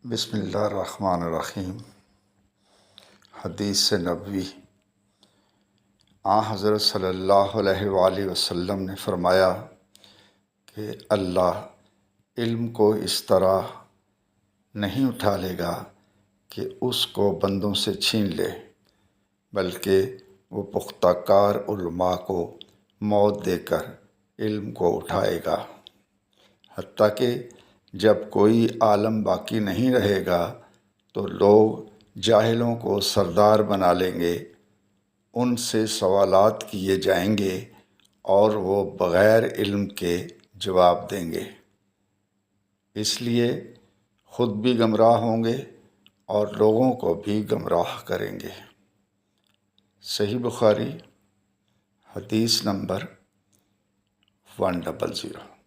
बिस्मिल्लाहिर्रहमानिर्रहीम। हदीस नबवी। हज़रत सल्लल्लाहु अलैहि वसल्लम ने फ़रमाया कि अल्लाह इल्म को इस तरह नहीं उठा लेगा कि उसको बंदों से छीन ले, बल्कि वो पुख्ता कार उलमा को मौत देकर इल्म को उठाएगा। हत्ता कि जब कोई आलम बाकी नहीं रहेगा तो लोग जाहिलों को सरदार बना लेंगे, उनसे सवालात किए जाएंगे और वो बग़ैर इल्म के जवाब देंगे। इसलिए ख़ुद भी गमराह होंगे और लोगों को भी गमराह करेंगे। सही बुखारी हदीस नंबर 100।